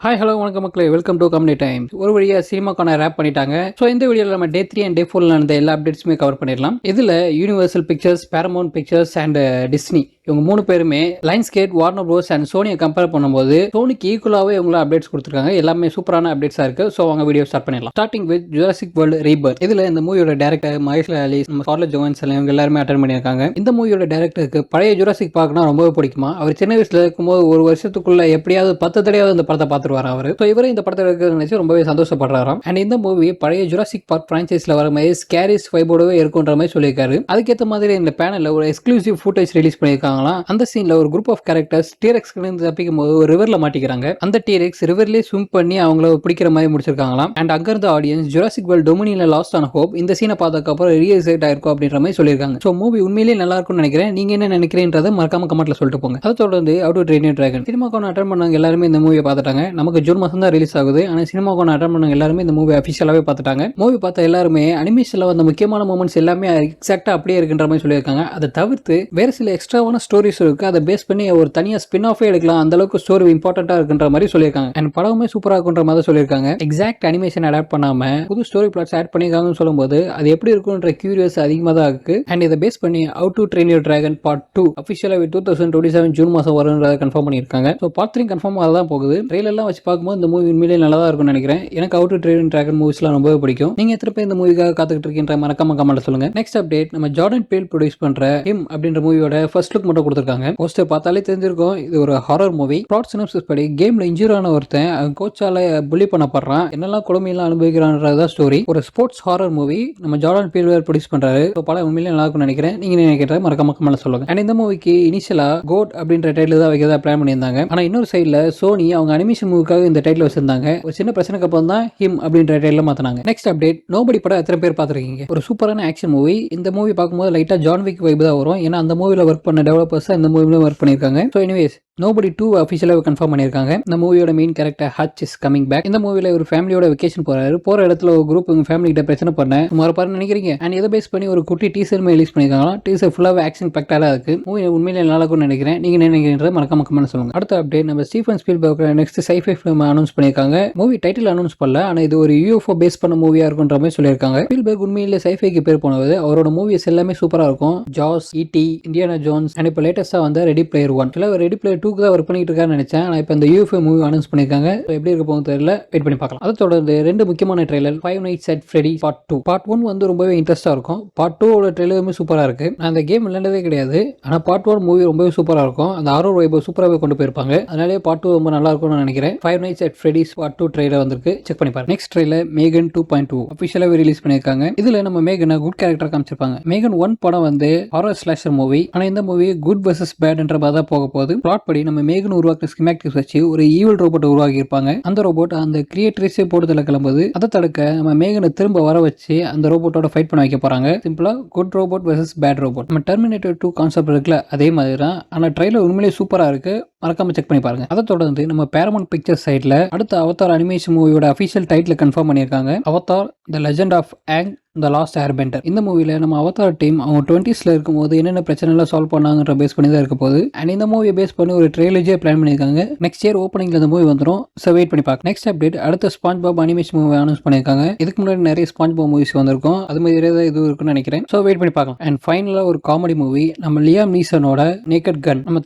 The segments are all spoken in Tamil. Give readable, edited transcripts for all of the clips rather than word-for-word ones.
ஹாய் ஹலோ வணக்கம் மக்களே, வெல்கம் டு கம்பெனி டைம். ஒரு வழியாக சினிமாக்கான ரேப் பண்ணிட்டாங்க. ஸோ இந்த வீடியோவில் நம்ம டே 3 அண்ட் டே 4 நடந்த எல்லா அப்டேட்ஸுமே கவர் பண்ணிடலாம். இதில் universal pictures, Paramount pictures and Disney இவங்க 3 பேருமே லைன்ஸ்கேட், வார்னர் ப்ரோஸ் அண்ட் சோனியை கம்பேர் பண்ணும்போது சோனிக்கு ஈக்குவலாகவே இவங்கள அப்டேட்ஸ் கொடுத்துருக்காங்க. எல்லாமே சூப்பரான அப்டேட்ஸாக இருக்குது. ஸோ அவங்க வீடியோ ஸ்டார்ட் பண்ணிடலாம். Starting with Jurassic world Rebirth. இதில் இந்த மூவியோட டேரக்டர் மகேஷ் அலி, நம்ம ஸ்கார்லெட் ஜோஹான்சன் இவங்க எல்லாருமே அட்டன் பண்ணியிருக்காங்க. இந்த மூவியோட டேரக்டருக்கு பழைய ஜுராசிக் பார்க்னா ரொம்பவே பிடிக்குமா. அவர் சின்ன வயசுல இருக்கும்போது ஒரு வருஷத்துக்குள்ள எப்படியாவது 10 தடவையாவது இந்த படத்தை பார்த்துருவார் அவர். ஸோ இவரே இந்த படத்தை இருக்கிறது நினைச்சு ரொம்பவே சந்தோஷப்படுறாராம். அண்ட் இந்த மூவி பழைய ஜுராசிக் பார்க் பிரான்சைஸ்ல வர மாதிரி ஸ்கேரிஸ் வைபோடவே இருக்குன்ற மாதிரி சொல்லியிருக்காரு. அதுக்கேற்ற மாதிரி இந்த பேனல்ல ஒரு எக்ஸ்க்ளூசிவ் ஃபுட்டேஜ் ரிலீஸ் பண்ணியிருக்காங்களாம். அந்த சீன்ல ஒரு குரூப் ஆஃப் கேரக்டர்ஸ் டீரெக்ஸ்ல இருந்து தப்பிக்கும் போது ஒரு ரிவர்ல மாட்டிக்கிறாங்க. அந்த டீரெக்ஸ் ரிவர்லயே ஸ்விம் பண்ணி அவங்கள பிடிக்கிற மாதிரி முடிச்சிருக்காங்களாம். அண்ட் அங்க இருந்த ஆடியன்ஸ் ஜுராசிக் வேர்ல்ட் டொமினியன்ல லாஸ்ட் ஆன ஹோப் இந்த சீனை பார்த்ததுக்கு அப்புறம் ரியலைசேட் ஆயிருக்கும் அப்படின்ற மாதிரி சொல்லியிருக்காங்க. ஸோ மூவி உண்மையிலேயே நல்லா இருக்கும்னு நினைக்கிறேன். நீங்க என்ன நினைக்கிறீன்றதை மறக்காம கமெண்ட்ல சொல்லிட்டு போங்க. அதை தொடர்ந்து How to train your Dragon சினிமாக்கான அட்டன் பண்ணவங்க எல்லாருமே இந்த மூவியை பார்த்துட்டாங்க. நமக்கு ஜூன் மாசம் தான் ரிலீஸ் ஆகுது. ஆனால் சினிமாக்கான அட்டன் பண்ணவங்க எல்லாருமே இந்த மூவி அஃபிஷியலாவே பார்த்துட்டாங்க. மூவி பார்த்த எல்லாருமே அனிமேஷன்ல வந்த முக்கியமான மூமெண்ட்ஸ் எல்லாமே எக்ஸாக்டா அப்படியே இருக்குன்ற மாதிரி சொல்லியிருக்காங்க. அதை தவிர்த்து வேற சில எக்ஸ்ட்ராவான ஸ்டோரிஸ் இருக்கு. அதை பேஸ் பண்ணி ஒரு தனியா ஸ்பின் ஆஃபே எடுக்கலாம். அந்த அளவுக்கு ஸ்டோரி இம்பார்ட்டன்டா இருக்குன்ற மாதிரி சொல்லியிருக்காங்க. அண்ட் படமே சூப்பரா இருக்குன்ற மாதிரி சொல்லியிருக்காங்க. எக்ஸாக்ட் அனிமேஷன் அடாப்ட் பண்ணாம புது ஸ்டோரி பிளாட்ஸ் ஆட் பண்ணிருக்காங்கன்னு சொல்லும்போது அது எப்படி இருக்கும்ன்ற கியூரியஸ் அதிகமாக தான் இருக்கு. அண்ட் இதை பேஸ் பண்ணி how to train your dragon part 2 அஃபிஷியலா 2027 ஜூன் மாசம் வரும்ன்றத கன்ஃபார்ம் பண்ணியிருக்காங்க. ஸோ பார்ட் 3 கன்ஃபார்ம் தான் போகுது. ட்ரெயிலெல்லாம் வச்சு பார்க்கும்போது இந்த மூவி உண்மையிலேயே நல்லா தான் இருக்கும்னு நினைக்கிறேன். எனக்கு ஹவ் டு ட்ரெயின் டிராகன் மூவிஸ்லாம் ரொம்பவே பிடிக்கும். நீங்க எத்தனை பேர் இந்த மூவிக்காக காத்துக்கிட்டு இருக்கீன்ற மறக்காம கமெண்ட்ல சொல்லுங்க. நெக்ஸ்ட் அப்டேட், நம்ம ஜார்டன் பேல் ப்ரொடியூஸ் பண்ற ஹிம் அப்படின்ற மூவியோட ஃபர்ஸ்ட் லுக் மட்டும் கொடுத்திருக்காங்க. போஸ்டர் பார்த்தாலே தெரிஞ்சிருக்கும் இது ஒரு ஹாரர் மூவி. பிளாட் சினாப்சிஸ் படி கேம்ல இன்ஜூர் ஆன ஒருத்தன் கோச்சால புலி பண்ணப்படுறான், என்னெல்லாம் கொடுமையெல்லாம் அனுபவிக்கிறான்றதா ஸ்டோரி. ஒரு ஸ்போர்ட்ஸ் ஹாரர் மூவி நம்ம ஜார்டன் பேல் ப்ரொடியூஸ் பண்றாரு. படம் உண்மையிலேயே நல்லா இருக்கும்னு நினைக்கிறேன். நீங்க நினைக்கிறத மறக்காம கமெண்ட்ல சொல்லுங்க. அண்ட் இந்த மூவிக்கு இனிஷியலா கோட் அப்படின்ற டைட்டில் தான் வைக்கிறதா பிளான் பண்ணியிருந்தாங்க. ஆனா இன்னொரு சைடுல சோனி அவங்க அனிமேஷன் மூவிக்காக இந்த டைட்டில் வச்சிருந்தாங்க. ஒரு சின்ன பிரச்சனைக்கு அப்புறம் தான் ஹிம் அப்படின்ற டைட்டில் மாத்தினாங்க. நெக்ஸ்ட் அப்டேட், நோபடி படம் எத்தனை பேர் பார்த்திருக்கீங்க? ஒரு சூப்பரான ஆக்ஷன் மூவி. இந்த மூவி பார்க்கும்போது லைட்டா ஜான் விக் வைப் தான் வரும். ஏன்னா அந்த மூவில ஒர்க் பண்ண டெவலப்பர்ஸ் இந்த மூவில ஒர்க் பண்ணிருக்காங்க. ஸோ எனிவேஸ் நோபடி 2 அஃபிஷியலாக கன்ஃபார்ம் பண்ணியிருக்காங்க. இந்த மூவியோட மெயின் கேரக்டர் ஹச் இஸ் கமிங் பேக். இந்த மூவில ஒரு ஃபேமிலியோட வெக்கேஷன் போறாரு. போற இடத்துல ஒரு குரூப் உங்க ஃபேமிலி கிட்ட பிரச்சனை பண்ண மறுபாரு நினைக்கிறீங்க. அண்ட் இதை பேஸ் பண்ணி ஒரு குட்டி டீசர் ரிலீஸ் பண்ணிருக்காங்க. டீசர் ஃபுல்லாவே ஆக்ஷன் பேக்டா இருக்கு. மூவி உண்மையிலே நல்லா இருக்கும்னு நினைக்கிறேன். நீங்க நினைக்கிறத மறக்காம கமெண்ட் சொல்லுங்க. அடுத்த அப்டேட், நம்ம Steven Spielberg next sci fi film announce பண்ணிருக்காங்க. மூவி டைட்டில் அனௌன்ஸ் பண்ணல, ஆனா இது ஒரு யூஎஃப்ஓ பேஸ் பண்ண மூவியா இருக்குன்ற மாதிரி சொல்லியிருக்காங்க. ஸ்பீல்பர்க் உண்மையிலே சைஃபைக்கு பேர் போனது. அவரோட மூவிஸ் எல்லாமே சூப்பரா இருக்கும். ஜாஸ், ஈடி, இண்டியானா ஜோன்ஸ் அண்ட் இப்போ லேட்டஸ்டா வந்த ரெடி பிளேயர் 1. ரெடி பிளேயர் 2 தான் ஒர்க் பண்ணிட்டு இருக்காரு நினைச்சேன். ஆனா இப்போ இந்த யூஎஃப்ஓ மூவி அனௌன்ஸ் பண்ணிருக்காங்க. எப்படி இருக்க போகுது தெரியல, வெயிட் பண்ணி பார்க்கலாம். அதை தொடர்ந்து 2 முக்கியமான trailer, Five Nights at Freddy's part 2. Part 1 வந்து ரொம்பவே இன்ட்ரெஸ்டா இருக்கும். பார்ட் 2 ஓட ட்ரெய்லருமே சூப்பரா இருக்கு. நான் அந்த கேம் விளையாண்டதே கிடையாது. ஆனா பார்ட் 1 மூவி ரொம்பவே சூப்பரா இருக்கும். அந்த ஹாரர் வைபை சூப்பராகவே கொண்டு போயிருப்பாங்க. அதனாலே பார்ட் 2 ரொம்ப நல்லா இருக்கும்னு நினைக்கிறேன். Five Nights at Freddy's part 2 trailer வந்திருக்கு, செக் பண்ணி பாருங்க. நெக்ஸ்ட் ட்ரெய்லர் மேகன் 2.2 அஃபிஷியலாவே ரிலீஸ் பண்ணிருக்காங்க. இதுல நம்ம மேகனை குட் கேரக்டர் காமிச்சிருப்பாங்க. மேகன் 1 படம் வந்து ஹாரர் ஸ்லாஷர் மூவி. ஆனா இந்த மூவி குட் வெர்சஸ் பேட் என்ற மாதிரி தான் போக போகுது. பிளாட் படி நம்ம மேகன் உருவாக்குற ஸ்கிமேட்டிக்ஸ் வச்சு ஒரு ஈவில் ரோபோட் உருவாக்கி இருப்பாங்க. அந்த ரோபோட் அந்த கிரியேட்டர்ஸே போடுதல கிளம்புது. அதை தடுக்க நம்ம மேகனை திரும்ப வர வச்சு அந்த ரோபோட்டோட ஃபைட் பண்ண வைக்க போறாங்க. சிம்பிளா good robot versus bad robot. நம்ம டெர்மினேட்டர் 2 கான்செப்ட் இருக்குல்ல, அதே மாதிரி தான். ஆனா ட்ரெய்லர் உண்மையிலேயே சூப்பரா இருக்கு, மறக்காம செக் பண்ணி பாருங்க. அதை தொடர்ந்து நம்ம பேரமௌண்ட் பிக்சர்ஸ் சைட்ல அடுத்த அவதார் அனிமேஷன் மூவியோட அஃபிஷியல் டைட்டில் கன்ஃபார்ம் பண்ணியிருக்காங்க. Avatar the legend of Aang the last airbender. இந்த மூவில நம்ம அவதார் டீம் அவங்க 20ஸ்ல இருக்கும்போது என்னென்ன பிரச்சனை எல்லாம் சால்வ் பண்ணாங்கன்ற பேஸ் பண்ணி தான் இருக்க போகுது. அண்ட் இந்த மூவியை பேஸ் பண்ணி ஒரு ட்ரெய்லர்ஜே பிளான் பண்ணியிருக்காங்க. நெக்ஸ்ட் இயர் ஓப்பனிங்ல இந்த மூவி வந்துடும். ஸோ வெயிட் பண்ணி பார்க்க. நெக்ஸ்ட் அப்டேட், அடுத்த SpongeBob animation movie announce பண்ணியிருக்காங்க. இதுக்கு முன்னாடி நிறைய ஸ்பாஞ்ச் பாப் மூவிஸ் வந்திருக்கும். அது மாதிரி தான் இது இருக்குன்னு நினைக்கிறேன். ஸோ வெயிட் பண்ணி பார்க்கலாம். அண்ட் ஃபைனலா ஒரு காமெடி மூவி, நம்ம லியாம் நீசனோட நேக்கட் கன். நம்ம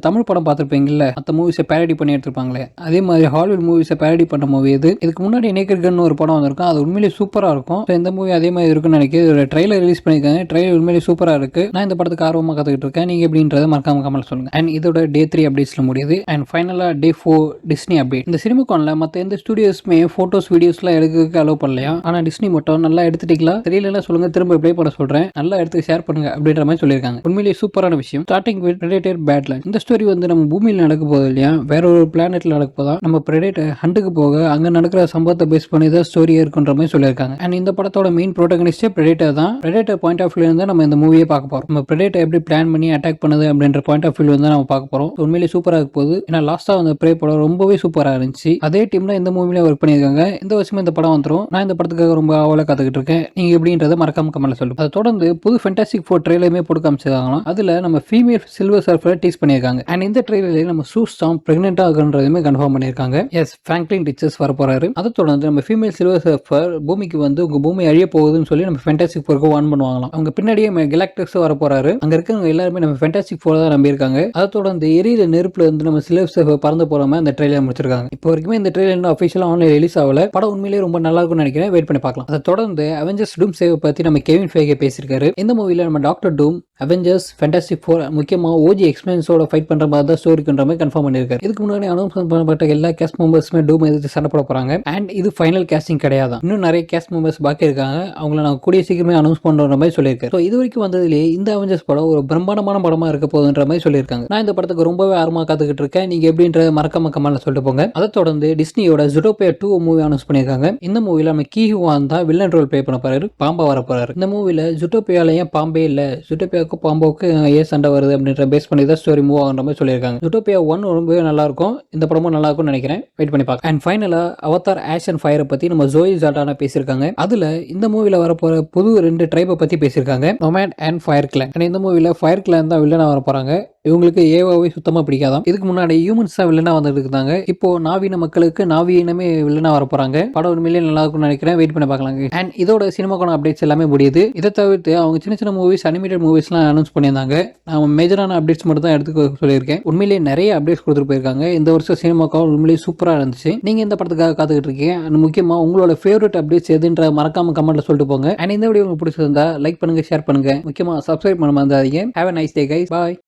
தமிழ் படம் பார்த்துருப்பீங்கல்ல, அந்த மூவிஸை பேரடி பண்ணி எடுத்திருப்பாங்களே, அதே மாதிரி ஹாலிவுட் மூவிஸை பேரடி பண்ண மூவி இது. இதுக்கு முன்னாடி நேக்கட் கன் ஒரு படம் வந்திருக்கும். அது உண்மையிலேயே சூப்பரா இருக்கும். இந்த மூவி அதே மாதிரி இருக்குன்னு நினைக்கிறேன். ட்ரெய்லர் ரிலீஸ் பண்ணிருக்காங்க. ட்ரெய்லர் உண்மையிலேயே சூப்பரா இருக்கு. நான் இந்த படத்துக்கு ஆர்வமா காத்துக்கிட்டு இருக்கேன். நீங்க எப்படின்றத மறக்காம கமெண்ட் சொல்லுங்க. அண்ட் இதோட டே 3 அப்டேட்ஸ்ல முடியுது. அண்ட் ஃபைனலா டே 4 டிஸ்னி அப்டேட். இந்த சினிமாக்கான்ல மத்த எந்த ஸ்டுடியோஸ்மே போட்டோஸ் வீடியோஸ்லாம் எடுக்க அலோவ் பண்ணலையா. ஆனா டிஸ்னி மட்டும் நல்லா எடுத்துட்டீங்களா தெரியல சொல்லுங்க, திரும்ப ப்ளே பண்ண சொல்றேன், நல்லா எடுத்து ஷேர் பண்ணுங்க அப்படின்ற மாதிரி சொல்லியிருக்காங்க. உண்மையிலேயே சூப்பரான விஷயம். Starting with Predator Badlands. இந்த ஸ்டோரி வந்து நம்ம பூமியில் நடக்க போகுது இல்லையா, வேற ஒரு பிளானெட்ல நடக்க போதா. நம்ம பிரெடேட்டர் ஹண்டுக்கு போக அங்க நடக்கிற சம்பவத்தை பேஸ் பண்ணி தான் ஸ்டோரியா இருக்குன்ற மாதிரி சொல்லியிருக்காங்க. அண்ட் இந்த படத்தோட மெயின் ப்ரோட்டகனிஸ்டே பிரெடேட்டர் தான். பிரெடேட்டர் பாயிண்ட் ஆஃப் வியூல இருந்து நம்ம இந்த மூவியை பார்க்க போறோம். நம்ம பிரெடேட்டர் எப்படி பிளான் பண்ணி அட்டாக் பண்ணுது அப்படின்ற பாயிண்ட் ஆஃப் வியூல வந்து நம்ம பார்க்க போறோம். உண்மையிலேயே சூப்பரா இருக்க போகுது. ஏன்னா லாஸ்டா வந்து ப்ரே படம் ரொம்பவே சூப்பரா இருந்துச்சு. அதே டீம்ல இந்த மூவில ஒர்க் பண்ணியிருக்காங்க. இந்த வருஷமே இந்த படம் வந்துரும். நான் இந்த படத்துக்காக ரொம்ப ஆவலா காத்துக்கிட்டு இருக்கேன். நீங்க எப்படின்றத மறக்காம கமெண்ட்ல சொல்லுங்க. அதை தொடர்ந்து புது ஃபேண்டாஸ்டிக் 4 ட்ரெய்லருமே போட்டு காமிச்சிருக்காங்களாம். அதுல நம்ம ஃபீமேல் சில்வர் சர்ஃபர் டீஸ் பண்ணியிருக்காங்க. அண்ட் இந்த ட்ரெய்லர்ல நம்ம சூஸ்டாம் பிரெக்னென்ட்டா ஆகுன்றதுமே கன்ஃபார்ம் பண்ணியிருக்காங்க. எஸ், பிராங்க்லின் ரிச்சர்ஸ் வர போறாரு. அதை தொடர்ந்து நம்ம ஃபீமேல் சில்வர் சர்ஃபர் பூமிக்கு வந்து உங்க பூமி அழிய போகுதுன்னு சொல்லி நம்ம ஃபேண்டாஸ்டிக் 4க்கு வார்ன் பண்ணுவாங்களாம். அவங்க பின்னாடியே கெலாக்டிக்ஸ் வர போறாரு. அங்க இருக்கவங்க எல்லாருமே நம்ம ஃபேண்டாஸ்டிக் 4 தான் நம்பி இருக்காங்க. அதை தொடர்ந்து எரியிற நெருப்புல இருந்து நம்ம சில்வர் சர்ஃபர் பறந்து போறாம அந்த ட்ரெய்லர் முடிச்சிருக்காங்க. இப்போ வரைக்குமே இந்த ட்ரெய்லர் இன்னும் அஃபிஷியலா ஆன்லைன் ரிலீஸ் ஆகல. படம் உண்மையிலேயே ரொம்ப நல்லா இருக்கும்னு நினைக்கிறேன். வெயிட் பண்ணி பார்க்கலாம். அதை தொடர்ந்து அவெஞ்சர்ஸ் டூம் சேவ் பத்தி நம்ம கெவின் ஃபேகே பேசியிருக்காரு. இந்த மூவில நம்ம டாக்டர் டூம், அவெஞ்சர்ஸ், ஃபேண்டாஸ்டிக் 4 முக்கியமா ஓஜி எக்ஸ்பென்ஸோட ஃபைட் பண்ற மாதிரி தான் ஸ்டோரிக்குன்ற மாதிரி கன்ஃபார்ம் பண்ணிருக்காரு. இதுக்கு முன்னாடி அனௌன்ஸ்மென்ட் பண்ணப்பட்ட எல்லா கேஸ்ட் மெம்பர்ஸுமே டூம் எதிர்த்து சண்டை போட போறாங்க. அண்ட் இது ஃபைனல் கேஸ்டிங் கிடையாது. இன்னும் நிறைய கேஸ்ட் மெம்பர்ஸ் பாக்கி இருக்காங்க. அவங்கள நான் கூடிய சீக்கிரமே அனௌன்ஸ் பண்ற மாதிரி சொல்லியிருக்காரு. ஸோ இது வரைக்கும் வந்ததுலேயே இந்த அவெஞ்சர்ஸ் படம் ஒரு பிரம்மாண்டமான படமா இருக்க போகுதுன்ற மாதிரி சொல்லியிருக்காங்க. நான் இந்த படத்துக்கு ரொம்பவே ஆர்வமா காத்துக்கிட்டு இருக்கேன். நீங்க எப்படின்றத மறக்காம கமெண்ட்ல சொல்லிட்டு போங்க. அதை தொடர்ந்து டிஸ்னியோட ஜூட்டோபியா 2 மூவி அனௌன்ஸ் பண்ணியிருக்காங்க. இந்த மூவில நம்ம கீ ஹுவான் தான் வில்லன் ரோல் ப்ளே பண்ண போறாரு. பாம்பா வர போறாரு. இந்த மூவில ஜூட்டோபியால ஏன் பாம்பே இல்ல, ஜூட்டோபியாவுக்கு பாம்போக்கு ஏன் சண்டை வருது அப்படின்ற பேஸ் பண்ணி தான் ஸ்டோரி மூவ் ஆகுற மாதிரி சொல்லியிருக்காங்க. ஜூட்டோபியா 1 ரொம்பவே நல்லா இருக்கும். இந்த படமும் நல்லா இருக்கும்னு நினைக்கிறேன். வெயிட் பண்ணி பார்க்கலாம். அண்ட் ஃபைனலா அவதார் ஆஷ் அண்ட் ஃபயரை பத்தி நம்ம ஜோயி ஜால்டானா பேசியிருக்காங்க. அதுல இந்த மூவில வரப்போற புது 2 ட்ரைபை பத்தி பேசியிருக்காங்க. Nomad and fire clan. இந்த மூவில ஃபயர் கிளான் தான் வில்லனா வர போறாங்க. இவங்களுக்கு ஏவாவே சுத்தமா பிடிக்காதான். இதுக்கு முன்னாடி ஹியூமன்ஸ் தான் வில்லனா வந்துட்டு இருக்காங்க. இப்போ நாவீன மக்களுக்கு நாவீனமே வில்லனா வர போறாங்க. படம் உண்மையிலேயே நல்லா இருக்கும்னு நினைக்கிறேன். வெயிட் பண்ணி பார்க்கலாம். அண்ட் இதோட சினிமாக்கான அப்டேட்ஸ் எல்லாமே முடியுது. இதை தவிர்த்து அவங்க சின்ன சின்ன மூவிஸ், அனிமேட்டட் மூவிஸ்லாம் அனௌன்ஸ் பண்ணியிருந்தாங்க. நான் மேஜரான அப்டேட்ஸ் மட்டும் தான் எடுத்து சொல்லியிருக்கேன். உண்மையிலேயே நிறைய அப்டேட்ஸ் கொடுத்துட்டு போயிருக்காங்க. இந்த வருஷம் சினிமாக்காக உண்மையிலேயே சூப்பரா இருந்துச்சு. நீங்க இந்த படத்துக்காக காத்துக்கிட்டு இருக்கீங்க. அண்ட் முக்கியமா உங்களோட ஃபேவரட் அப்டேட்ஸ் எதுன்ற மறக்காம கமெண்ட்ல சொல்லிட்டு போங்க. அண்ட் இந்த வீடியோ உங்களுக்கு பிடிச்சிருந்தா லைக் பண்ணுங்க, ஷேர் பண்ணுங்க. முக்கியமா சப்ஸ்கிரைப் பண்ண மறந்துடாதீங்க. Have a nice day guys. Bye.